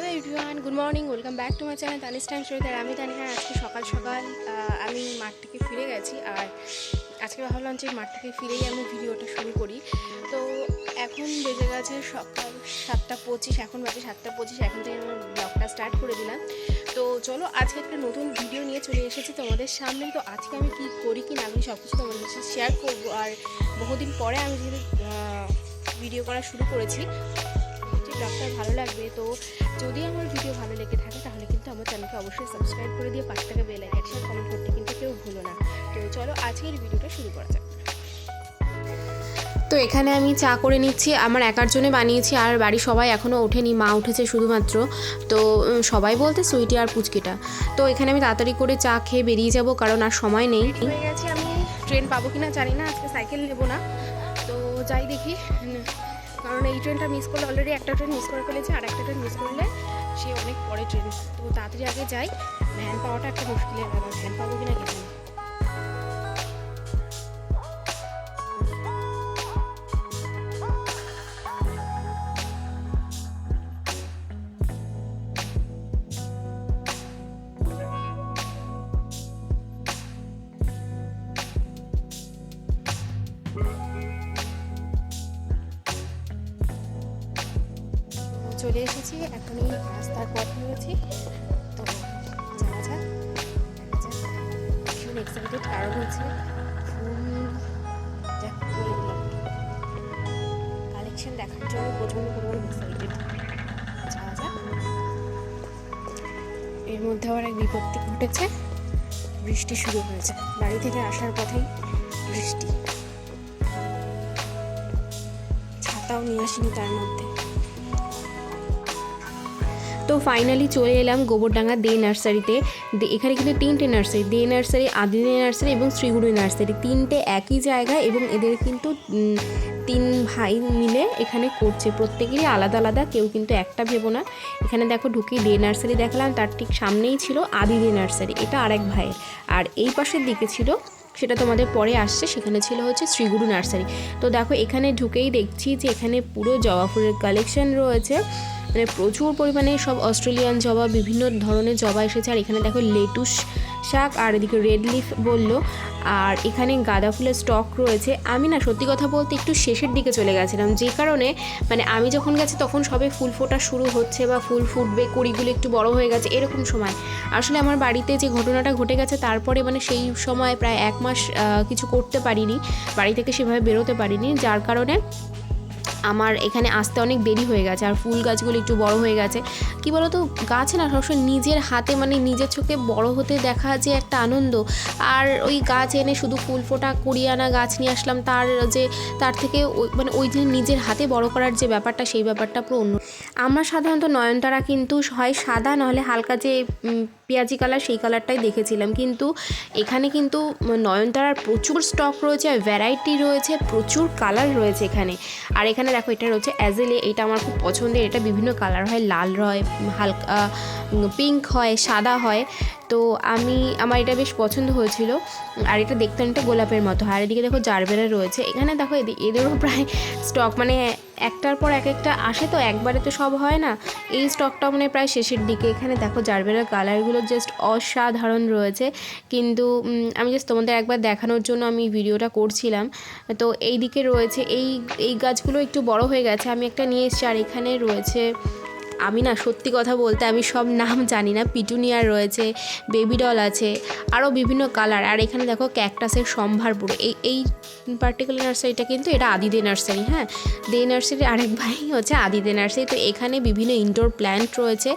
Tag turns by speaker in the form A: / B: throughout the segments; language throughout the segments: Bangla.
A: Hello everyone, good morning, welcome back to my channel Tanis time story. আমি তানিহা। আজকে সকাল সকাল আমি মাঠ থেকে ফিরে গেছি, আর আজকে ভাবলাম যে মাঠ থেকে ফিরেই আমি ভিডিওটা শুরু করি। তো এখন বেজে গেছে সকাল 7:25, এখন বাজে 7:25, এখন থেকে আমার ব্লগটা স্টার্ট করে দিলাম। তো চলো, আজকে একটা নতুন ভিডিও নিয়ে চলে এসেছি তোমাদের সামনে। তো আজকে আমি কী করি কি না করি সব কিছু তোমাদের সাথে শেয়ার করবো। আর বহুদিন পরে আমি যেহেতু ভিডিও করা শুরু করেছি, ব্লগটা ভালো লাগবে। তো যদি আমার ভিডিও ভালো লেগে থাকে তাহলে কিন্তু আমার চ্যানেলকে অবশ্যই সাবস্ক্রাইব করে দিয়ে পাশে থাকা বেল আইকন শেয়ার কমেন্ট করতে কিন্তু কেউ ভুলো না। তো চলো আজকের ভিডিওটা শুরু করা যাক। তো এখানে আমি চা করে নিচ্ছি, আমার একার জন্য বানিয়েছি, আর বাড়ির সবাই এখনও ওঠেনি, মা উঠেছে শুধুমাত্র। তো সবাই বলতে সুইটি আর পুচকিটা। তো এখানে আমি তাড়াতাড়ি করে চা খেয়ে বেরিয়ে যাব, কারণ আর সময় নেই। হয়ে গেছি, আমি ট্রেন পাবো কিনা জানি না, আজকে সাইকেল নেবো না। তো যাই দেখি, কারণ এই ট্রেনটা মিস করলে অলরেডি একটা ট্রেন মিস করে ফেলেছে, আর একটা ট্রেন মিস করলে সে অনেক পরে ট্রেন। তো তাড়াতাড়ি আগে যাই, ভ্যান পাওয়াটা একটা মুশকিলের ব্যাপার, ভ্যান পাবো কিনা কে জানে। চলে এসেছি, এখনই রাস্তার পথ নিয়েছি। তো যাওয়া যাক, ভীষণ এক্সাইটেড, কারণ হচ্ছে ফুল যা করে দিলাম কালেকশন দেখার জন্য প্রচণ্ড পরিমাণ এক্সাইটেড। যাওয়া যাক। এর মধ্যে আবার এক বিপত্তি ঘটেছে, বৃষ্টি শুরু হয়েছে। বাড়ি থেকে আসার পথেই বৃষ্টি, ছাতাও নিয়ে আসিনি তার মধ্যে। তো ফাইনালি চলে এলাম গোবরডাঙ্গা দে নার্সারিতে। এখানে কিন্তু তিনটে নার্সারি, দে নার্সারি, আদি দে নার্সারি এবং শ্রীগুরু নার্সারি, তিনটে একই জায়গায়, এবং এদের কিন্তু তিন ভাই মিলে এখানে করছে, প্রত্যেকেরই আলাদা আলাদা, কেউ কিন্তু একটা ভেবো না। এখানে দেখো ঢুকি দে নার্সারি দেখালাম, তার ঠিক সামনেই ছিল আদি দে নার্সারি, এটা আরেক ভাইয়ের। আর এই পাশের দিকে ছিল, সেটা তোমাদের পরে আসছে, সেখানে ছিল হচ্ছে শ্রীগুরু নার্সারি। তো দেখো এখানে ঢুকেই দেখছি যে এখানে পুরো জবা ফুলের কালেকশন রয়েছে, মানে প্রচুর পরিমাণে সব অস্ট্রেলিয়ান জবা, বিভিন্ন ধরনের জবা এসেছে। আর এখানে দেখো লেটুস শাক, আর এদিকে রেড লিফ বললো, আর এখানে গাঁদা ফুলের স্টক রয়েছে। আমি না সত্যি কথা বলতে একটু শেষের দিকে চলে গেছিলাম, যে কারণে মানে আমি যখন গেছি তখন সবে ফুল ফোটা শুরু হচ্ছে, বা ফুল ফুটবে, কুড়িগুলো একটু বড় হয়ে গেছে, এরকম সময়। আসলে আমার বাড়িতে যে ঘটনাটা ঘটে গেছে তারপরে মানে সেই সময় প্রায় 1 মাস কিছু করতে পারিনি, বাড়ি থেকে সেভাবে বেরোতে পারিনি, যার কারণে আমার এখানে আসতে অনেক দেরি হয়ে গেছে। আর ফুল গাছগুলো একটু বড় হয়ে গেছে। কি বলতো, গাছে না সবসময় নিজের হাতে মানে নিজের চোখে বড় হতে দেখা যে একটা আনন্দ, আর ওই গাছ এনে শুধু ফুল ফোটা কুড়িয়ে আনা গাছ নিয়ে আসলাম, তার থেকে মানে ওই যে নিজের হাতে বড় করার যে ব্যাপারটা, সেই ব্যাপারটা পুরো অন্য। আমরা সাধারণত নয়নতারা কিন্তু হয় সাদা, নাহলে হালকা যে পেঁয়াজি কালার, সেই কালারটাই দেখেছিলাম, কিন্তু এখানে কিন্তু নয়নতারার প্রচুর স্টক রয়েছে, ভ্যারাইটি রয়েছে, প্রচুর কালার রয়েছে এখানে। আর এখানে দেখো এটা রয়েছে অ্যাজেলে, এটা আমার খুব পছন্দের, এটা বিভিন্ন কালার হয়, লাল হয়, হালকা পিঙ্ক হয়, সাদা হয়। তো আমার এটা বেশ পছন্দ হয়েছিল। আর এটা দেখতে অনেকটা গোলাপের মতো। আর এদিকে দেখো জারবেরা রয়েছে, এখানে দেখো এদেরও প্রায় স্টক মানে একটার পর একটা আসে, তো একবারে তো সব হয় না, এই স্টকটা মানে প্রায় শেষের দিকে। এখানে দেখো জারবেরার কালারগুলো জাস্ট অসাধারণ রয়েছে, কিন্তু আমি জাস্ট তোমাদের একবার দেখানোর জন্য আমি ভিডিওটা করছিলাম। তো এই দিকে রয়েছে এই গাছগুলো একটু বড় হয়ে গেছে, আমি একটা নিয়ে এসেছি। আর এখানে রয়েছে, আমি না সত্যি কথা বলতে আমি সব নাম জানি না, পিটুনিয়া রয়েছে, বেবি ডল আছে, আরও বিভিন্ন কালার। আর এখানে দেখো ক্যাকটাসের সম্ভার পুরো। এই পার্টিকুলার নার্সারিটা কিন্তু এটা আদি দে নার্সারি, হ্যাঁ, দে নার্সারি আরেক ভাই হচ্ছে আদি দে নার্সারি। তো এখানে বিভিন্ন ইনডোর প্ল্যান্ট রয়েছে,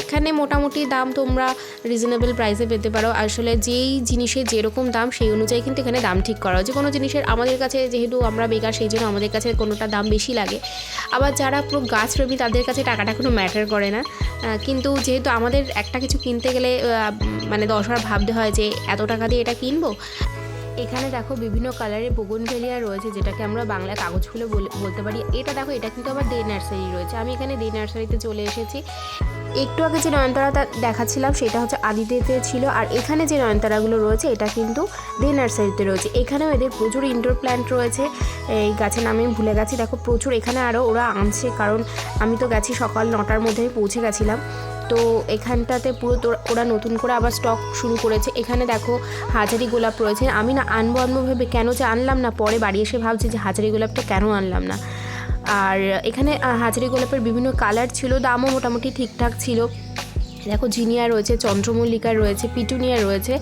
A: এখানে মোটামুটি দাম তোমরা রিজনেবল প্রাইসে পেতে পারো। আসলে যেই জিনিসের যেরকম দাম সেই অনুযায়ী কিন্তু এখানে দাম ঠিক করা হয়। যে কোনো জিনিসের আমাদের কাছে যেহেতু আমরা বেকার, সেই জন্য আমাদের কাছে কোনোটা দাম বেশি লাগে। আবার যারা পুরো গাছপ্রেমী তাদের কাছে টাকাটা কোনো ম্যাটার করে না, কিন্তু যেহেতু আমাদের একটা কিছু কিনতে গেলে মানে 10 বার ভাবতে হয় যে এত টাকা দিয়ে এটা কিনবো। এখানে দেখো বিভিন্ন কালারের বোগনভেলিয়া রয়েছে, যেটাকে আমরা বাংলায় কাগজ ফুলে বলতে পারি। এটা দেখো, এটা কিন্তু আবার দে নার্সারি রয়েছে। আমি এখানে দে নার্সারিতে চলে এসেছি। একটু আগে যে নয়নতারাটা দেখাচ্ছিলাম সেটা হচ্ছে আদিতেতে ছিল, আর এখানে যে নয়নতারাগুলো রয়েছে এটা কিন্তু দে নার্সারিতে রয়েছে। এখানেও এদের প্রচুর ইনডোর প্ল্যান্ট রয়েছে। এই গাছের নামে আমি ভুলে গেছি, দেখো প্রচুর এখানে আরও ওরা আনছে, কারণ আমি তো গেছি সকাল 9টার মধ্যে পৌঁছে গেছিলাম। তো এখানটাতে পুরো ওরা নতুন করে আবার স্টক শুরু করেছে। এখানে দেখো হাজারি গোলাপ রয়েছে। আমি না আনবো ভেবে কেন যে আনলাম না, পরে বাড়ি এসে ভাবছি যে হাজারি গোলাপটা কেন আনলাম না। আর এখানে হাজারি গোলাপের বিভিন্ন কালার ছিল, দামও মোটামুটি ঠিকঠাক ছিল। দেখো জিনিয়া রয়েছে, চন্দ্রমল্লিকা রয়েছে, পিটুনিয়া রয়েছে,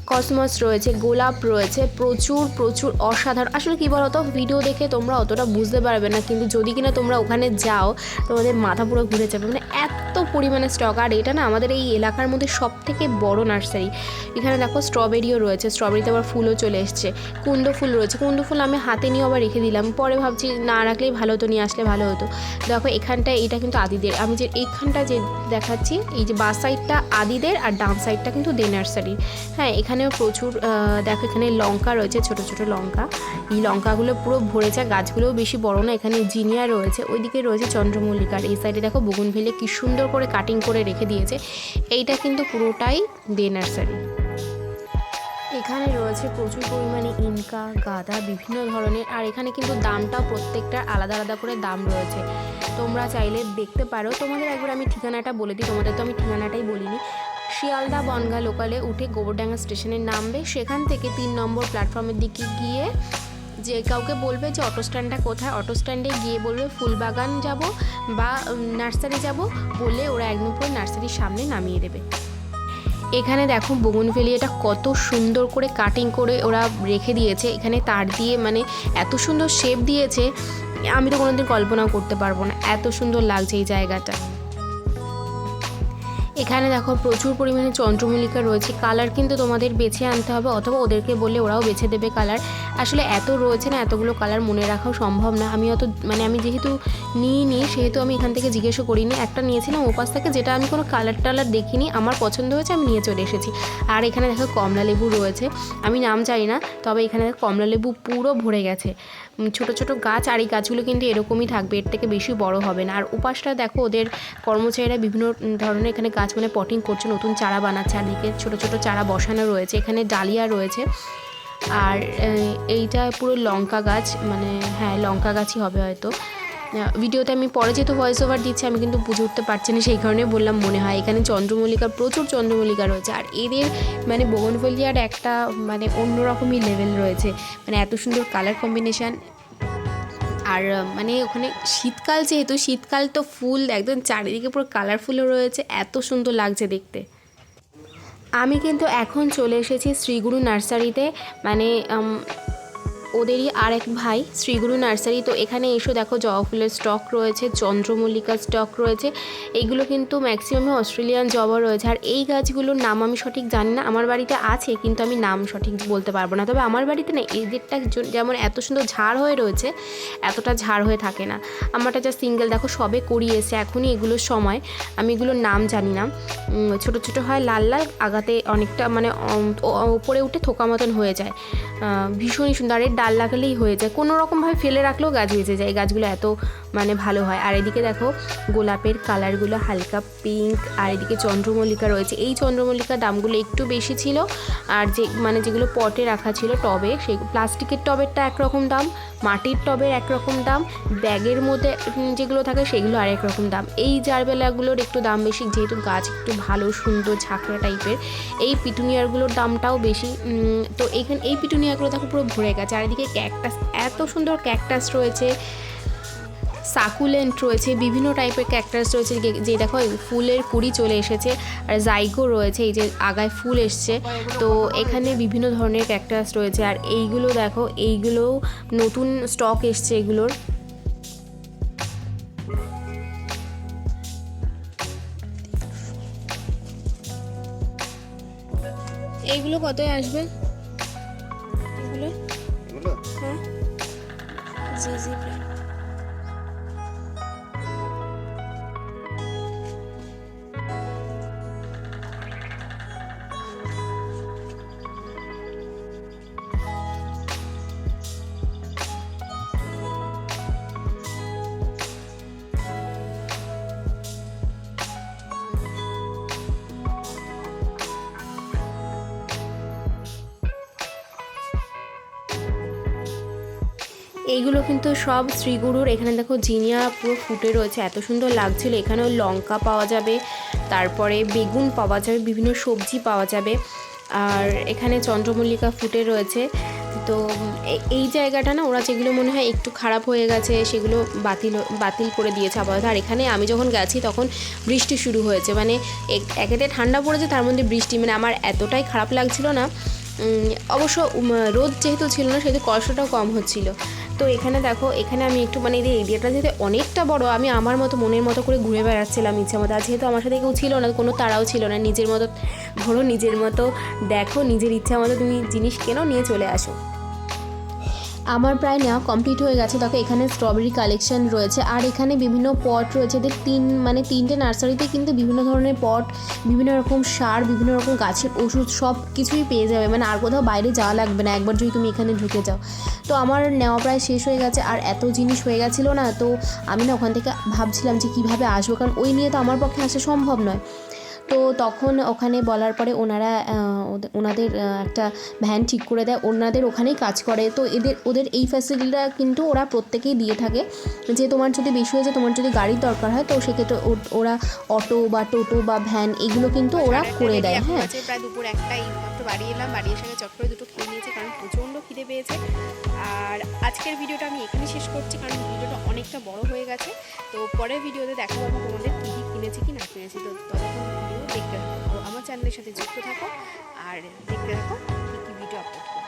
A: কসমস রয়েছে, গোলাপ রয়েছে, প্রচুর অসাধারণ। আসলে কী বলতো, ভিডিও দেখে তোমরা অতটা বুঝতে পারবে না, কিন্তু যদি কিনা তোমরা ওখানে যাও তোমাদের মাথা পুরো ঘুরে যাবে, মানে এত পরিমাণে স্টক। আর এটা না আমাদের এই এলাকার মধ্যে সবথেকে বড় নার্সারি। এখানে দেখো স্ট্রবেরিও রয়েছে, স্ট্রবেরিতে আবার ফুলও চলে এসছে। কুন্দ ফুল রয়েছে, কুন্দ ফুল আমি হাতে নিয়ে আবার রেখে দিলাম, পরে ভাবছি না রাখলেই ভালো হতো, নিয়ে আসলে ভালো হতো। দেখো এখানটায় এটা কিন্তু আদিদের, আমি যে এইখানটা যে দেখাচ্ছি, এই যে বাস সাইডটা আদিদের আর ডান সাইডটা কিন্তু দে নার্সারি। হ্যাঁ, এখানেও প্রচুর দেখো এখানে লঙ্কা রয়েছে, ছোট লঙ্কা। এই লঙ্কাগুলো পুরো ভরে যায়, গাছগুলোও বেশি বড় না। এখানে জিনিয়া রয়েছে, ওইদিকে রয়েছে চন্দ্রমল্লিকার, এই সাইডে দেখো বোগনভেলিয়া কি সুন্দর করে কাটিং করে রেখে দিয়েছে। এইটা কিন্তু পুরোটাই দে নার্সারি। এখানে রয়েছে প্রচুর পরিমাণে ইনকা, গাঁদা, বিভিন্ন ধরনের। আর এখানে কিন্তু দামটাও প্রত্যেকটার আলাদা করে দাম রয়েছে, তোমরা চাইলে দেখতে পারো। তোমাদের একবার আমি ঠিকানাটা বলে দিই, তোমাদের তো আমি ঠিকানাটাই বলিনি। শিয়ালদা বনগাঁ লোকালে উঠে গোবরডাঙ্গা স্টেশনে নামবে, সেখান থেকে 3 নম্বর প্ল্যাটফর্মের দিকে গিয়ে যে কাউকে বলবে যে অটো স্ট্যান্ডটা কোথায়, অটো স্ট্যান্ডে গিয়ে বলবে ফুলবাগান যাব বা নার্সারি যাব, বললে ওরা একদম পুরো নার্সারির সামনে নামিয়ে দেবে। এখানে দেখো বোগনভেলিয়াটা কত সুন্দর করে কাটিং করে ওরা রেখে দিয়েছে, এখানে তার দিয়ে মানে এত সুন্দর শেপ দিয়েছে, আমি তো কোনোদিন কল্পনাও করতে পারবো না, এত সুন্দর লাগছে এই জায়গাটা। এখানে দেখো প্রচুর পরিমাণে চন্দ্রমল্লিকা রয়েছে। কালার কিন্তু তোমাদের বেছে আনতে হবে, অথবা ওদেরকে বললে ওরাও বেছে দেবে কালার। আসলে এত রয়েছে না, এতগুলো কালার মনে রাখাও সম্ভব না। আমি যেহেতু নিইনি, সেহেতু আমি এখান থেকে জিজ্ঞেসও করিনি। একটা নিয়েছিলাম ওপাশ থেকে, যেটা আমি কোনো কালার দেখিনি, আমার পছন্দ হয়েছে, আমি নিয়ে চলে এসেছি। আর এখানে দেখো কমলা লেবু রয়েছে, আমি নাম জানি না, তবে এখানে কমলা লেবু পুরো ভরে গেছে। ছোট গাছ, আর এই গাছগুলো কিন্তু এরকমই থাকবে, এর থেকে বেশি বড় হবে না। আর উপাসটা দেখো ওদের কর্মচারীরা বিভিন্ন ধরনের এখানে গাছ মানে পটিং করছে, নতুন চারা বানাচ্ছে, আর দিকে ছোট চারা বসানো রয়েছে, এখানে ডালিয়া রয়েছে। আর এইটা পুরো লঙ্কা গাছ, মানে হ্যাঁ লঙ্কা গাছই হবে হয়তো। ভিডিওতে আমি পরে যেহেতু ভয়েস ওভার দিচ্ছি, আমি কিন্তু বুঝে উঠতে পারছি না, সেই কারণে বললাম মনে হয়। এখানে প্রচুর চন্দ্রমল্লিকা রয়েছে, আর এদের মানে বোগনভেলিয়ার একটা মানে অন্যরকমই লেভেল রয়েছে, মানে এত সুন্দর কালার কম্বিনেশান। আর মানে ওখানে শীতকাল, যেহেতু শীতকাল তো ফুল একদম চারিদিকে পুরো কালারফুলও রয়েছে, এত সুন্দর লাগছে দেখতে। আমি কিন্তু এখন চলে এসেছি শ্রীগুরু নার্সারিতে, মানে ওদেরই আর এক ভাই শ্রীগুরু নার্সারি। তো এখানে এসো দেখো জবা ফুলের স্টক রয়েছে, চন্দ্রমল্লিকার স্টক রয়েছে, এইগুলো কিন্তু ম্যাক্সিমামে অস্ট্রেলিয়ান জবা রয়েছে। আর এই গাছগুলোর নাম আমি সঠিক জানি না, আমার বাড়িতে আছে কিন্তু আমি নাম সঠিক বলতে পারবো না। তবে আমার বাড়িতে না এদেরটা যেমন এত সুন্দর ঝাড় হয়ে রয়েছে, এতটা ঝাড় হয়ে থাকে না। আমারটা যা সিঙ্গেল দেখো সবে করিয়েছে, এখনই এগুলোর সময়, আমি এগুলোর নাম জানি না। ছোট হয়, লাল আগাতে অনেকটা মানে ওপরে উঠে থোকা মতন হয়ে যায়, ভীষণই সুন্দর। এর ডাল লাগালেই হয়ে যায়, কোনো রকমভাবে ফেলে রাখলেও গাছ বেঁচে যায়, এই গাছগুলো এত মানে ভালো হয়। আর এদিকে দেখো গোলাপের কালারগুলো হালকা পিঙ্ক, আর এদিকে চন্দ্রমল্লিকা রয়েছে। এই চন্দ্রমল্লিকার দামগুলো একটু বেশি ছিল, আর যেগুলো পটে রাখা ছিল টবে, সেই প্লাস্টিকের টবেরটা একরকম দাম, মাটির টবের একরকম দাম, ব্যাগের মধ্যে যেগুলো থাকে সেগুলো আরেক রকম দাম। এই জারবেলাগুলোর একটু দাম বেশি, যেহেতু গাছ একটু ভালো সুন্দর ঝাঁকড়া টাইপের। এই পিটুনিয়ারগুলোর দামটাও বেশি। তো এই পিটুনিয়াগুলো দেখো পুরো ভরে গেছে। আর এদিকে ক্যাকটাস, এত সুন্দর ক্যাকটাস রয়েছে, সাকুলেন্ট রয়েছে, বিভিন্ন টাইপের ক্যাকটাস রয়েছে, যে দেখো ফুলের কুড়ি চলে এসেছে। আর জাইগো রয়েছে, এই যে আগায় ফুল এসছে। তো এখানে বিভিন্ন ধরনের ক্যাকটাস রয়েছে। আর এইগুলো দেখো, এইগুলো নতুন স্টক এসছে এগুলোর। এইগুলো কতই আসবে এগুলো? হ্যাঁ, জি এইগুলো কিন্তু সব শ্রীগুরুর। এখানে দেখো জিনিয়া পুরো ফুটে রয়েছে, এত সুন্দর লাগছিল। এখানেও লঙ্কা পাওয়া যাবে, তারপরে বেগুন পাওয়া যাবে, বিভিন্ন সবজি পাওয়া যাবে। আর এখানে চন্দ্রমল্লিকা ফুটে রয়েছে। তো এই জায়গাটা না ওরা যেগুলো মনে হয় একটু খারাপ হয়ে গেছে সেগুলো বাতিল করে দিয়েছে আপাতত। আর এখানে আমি যখন গেছি তখন বৃষ্টি শুরু হয়েছে, মানে একেতে ঠান্ডা পড়েছে তার মধ্যে বৃষ্টি, মানে আমার এতটাই খারাপ লাগছিল না। অবশ্য রোদ যেহেতু ছিল না সেহেতু কষ্টটাও কম হচ্ছিল। তো এখানে দেখো, এখানে আমি একটু মানে এই এরিয়াটা যেহেতু অনেকটা বড়, আমি আমার মতো মনের মতো করে ঘুরে বেড়াচ্ছিলাম ইচ্ছা মতো। আর যেহেতু আমার সাথে কেউ ছিল না, কোনো তাড়াও ছিল না, নিজের মতো ঘোরো, নিজের মতো দেখো, নিজের ইচ্ছা মতো তুমি জিনিস কেনো, নিয়ে চলে আসো। আমার প্রায় নেওয়া কমপ্লিট হয়ে গেছে। দেখো এখানে স্ট্রবেরি কালেকশন রয়েছে, আর এখানে বিভিন্ন পট রয়েছে। এদের তিনটে নার্সারিতে কিন্তু বিভিন্ন ধরনের পট, বিভিন্ন রকম সার, বিভিন্ন রকম গাছের ওষুধ সব কিছুই পেয়ে যাবে, মানে আর কোথাও বাইরে যাওয়া লাগবে না একবার যদি তুমি এখানে ঢুকে যাও। তো আমার নেওয়া প্রায় শেষ হয়ে গেছে, আর এত জিনিস হয়ে গেছিলো না, তো আমি না ওখান থেকে ভাবছিলাম যে কীভাবে আসবো, কারণ ওই নিয়ে তো আমার পক্ষে আসা সম্ভব নয়। তো তখন ওখানে বলার পরে ওনাদের একটা ভ্যান ঠিক করে দেয়, ওনাদের ওখানেই কাজ করে। তো ওদের এই ফ্যাসিলিটিটা কিন্তু ওরা প্রত্যেকেই দিয়ে থাকে, যে তোমার যদি বেশি হয়ে যায়, তোমার যদি গাড়ির দরকার হয়, তো সেক্ষেত্রে ওরা অটো বা টোটো বা ভ্যান এগুলো কিন্তু ওরা করে দেয়। হ্যাঁ, প্রায় দুপুর 1টা এইমাত্র বাড়ি এলাম, বাড়ি এসে চট করে দুটো খেয়ে নিয়েছি কারণ প্রচণ্ড খিদে পেয়েছে। আর আজকের ভিডিওটা আমি এখানে শেষ করছি, কারণ ভিডিওটা অনেকটা বড় হয়ে গেছে। তো পরের ভিডিওতে দেখা পাবো তোমাদের কী কী কিনেছি কি না কিনেছি। তো ততক্ষণ ভিডিও দেখতে থাকো, আমার চ্যানেলের সাথে যুক্ত থাকো আর দেখতে থাকো কী কী ভিডিও আপলোড করি।